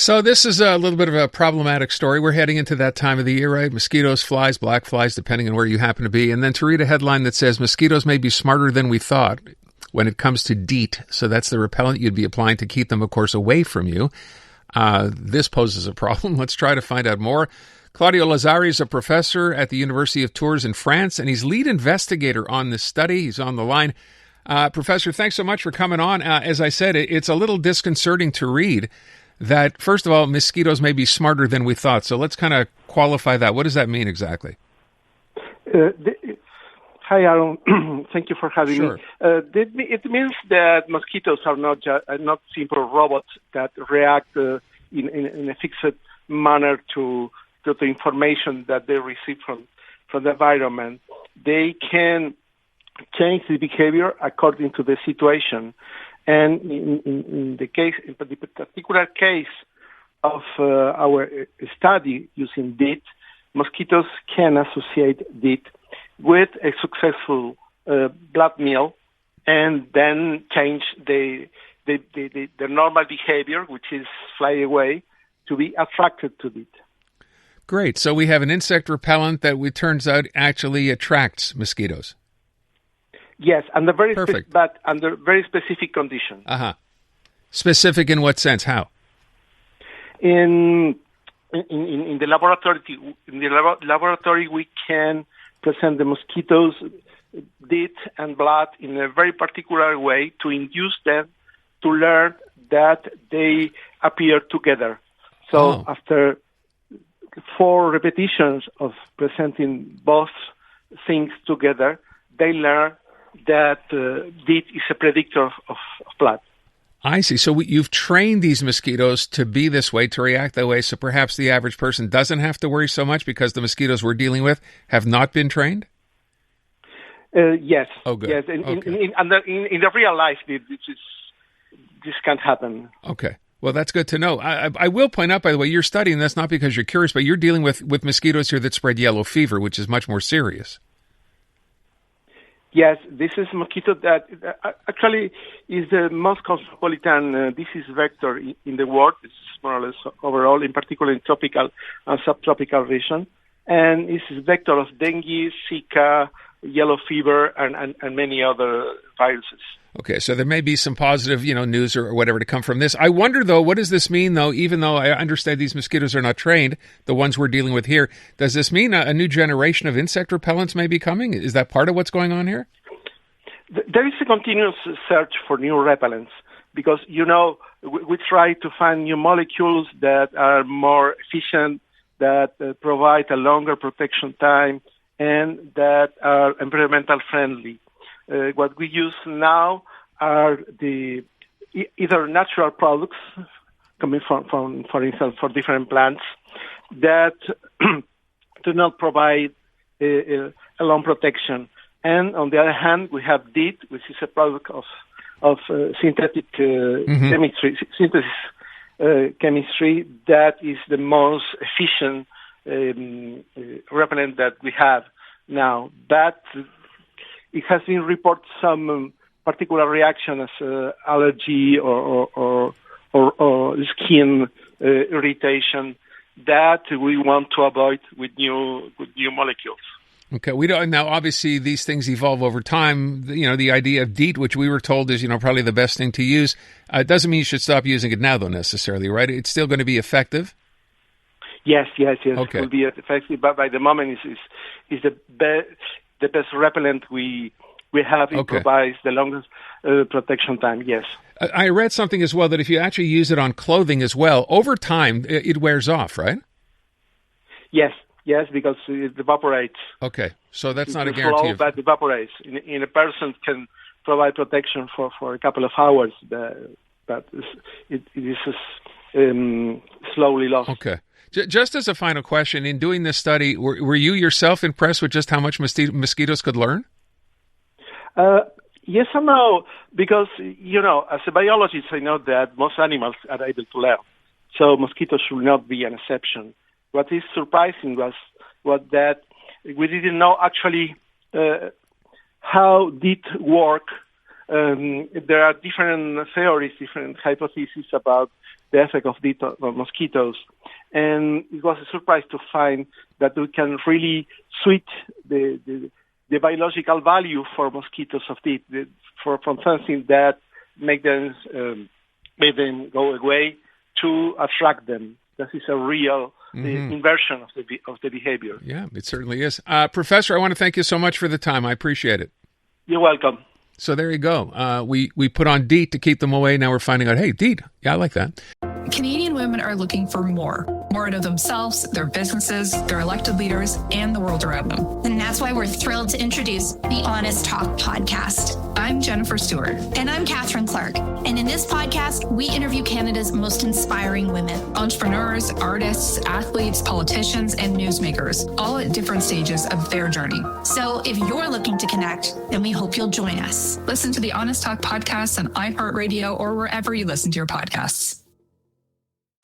So this is a little bit of a problematic story. We're heading into that time of the year, right? Mosquitoes, flies, black flies, depending on where you happen to be. And then to read a headline that says, mosquitoes may be smarter than we thought when it comes to DEET. So that's the repellent you'd be applying to keep them, of course, away from you. This poses a problem. Let's try to find out more. Claudio Lazzari is a professor at the University of Tours in France, and he's lead investigator on this study. He's on the line. Professor, thanks so much for coming on. As I said, it's a little disconcerting to read that, first of all, mosquitoes may be smarter than we thought. So let's kind of qualify that. What does that mean exactly? Hi, Aaron. Thank you for having me. It means that mosquitoes are not simple robots that react in a fixed manner to the information that they receive from the environment. They can change the behavior according to the situation. And in the particular case of our study using DEET, mosquitoes can associate DEET with a successful blood meal and then change the normal behavior, which is fly away, to be attracted to DEET. Great. So we have an insect repellent that it turns out actually attracts mosquitoes. Yes, under very Perfect. But under very specific conditions. Specific in what sense? How? In the laboratory, we can present the mosquitoes, DEET and blood in a very particular way to induce them to learn that they appear together. So after 4 repetitions of presenting both things together, they learn that DEET is a predictor of blood. I see. So you've trained these mosquitoes to be this way, to react that way, so perhaps the average person doesn't have to worry so much because the mosquitoes we're dealing with have not been trained? Yes. Oh, good. Yes. In the real life, this can't happen. Okay. Well, that's good to know. I will point out, by the way, you're studying this not because you're curious, but you're dealing with mosquitoes here that spread yellow fever, which is much more serious. Yes, this is a mosquito that actually is the most cosmopolitan disease vector in the world. It's more or less overall, in particular in tropical and subtropical region. And it's a vector of dengue, Zika, yellow fever, and many other viruses. Okay, so there may be some positive, news or whatever to come from this. I wonder, though, what does this mean, though, even though I understand these mosquitoes are not trained, the ones we're dealing with here, does this mean a new generation of insect repellents may be coming? Is that part of what's going on here? There is a continuous search for new repellents because, we try to find new molecules that are more efficient, that provide a longer protection time, and that are environmental friendly. What we use now are either natural products coming from, for instance, for different plants that do not provide a long protection. And on the other hand, we have DEET, which is a product of synthetic chemistry, synthesis chemistry that is the most efficient repellent that we have now. But it has been reported some particular reaction as allergy or skin irritation that we want to avoid with new molecules. Okay, we don't now. Obviously, these things evolve over time. The idea of DEET, which we were told is probably the best thing to use, doesn't mean you should stop using it now, though, necessarily, right? It's still going to be effective. Yes. Okay. It will be effective, but by the moment, is the best repellent we have. It provides the longest protection time. Yes. I read something as well that if you actually use it on clothing as well, over time it wears off, right? Yes, because it evaporates. Okay, so that's not a guarantee. But it evaporates. In a person can provide protection for a couple of hours, but it is slowly lost. Okay. Just as a final question, in doing this study, were you yourself impressed with just how much mosquitoes could learn? Yes and no, because, as a biologist, I know that most animals are able to learn. So mosquitoes should not be an exception. What is surprising was that we didn't know actually how DEET work. There are different theories, different hypotheses about the effect of DEET on mosquitoes. And it was a surprise to find that we can really switch the biological value for mosquitoes of DEET from something that make them go away to attract them. This is a real inversion of the behavior. Yeah, it certainly is. Professor, I want to thank you so much for the time. I appreciate it. You're welcome. So there you go. We put on DEET to keep them away. Now we're finding out, hey, DEET. Yeah, I like that. Canadian women are looking for more out of themselves, their businesses, their elected leaders, and the world around them. And that's why we're thrilled to introduce the Honest Talk podcast. I'm Jennifer Stewart. And I'm Catherine Clark. And in this podcast, we interview Canada's most inspiring women. Entrepreneurs, artists, athletes, politicians, and newsmakers, all at different stages of their journey. So if you're looking to connect, then we hope you'll join us. Listen to the Honest Talk podcast on iHeartRadio or wherever you listen to your podcasts.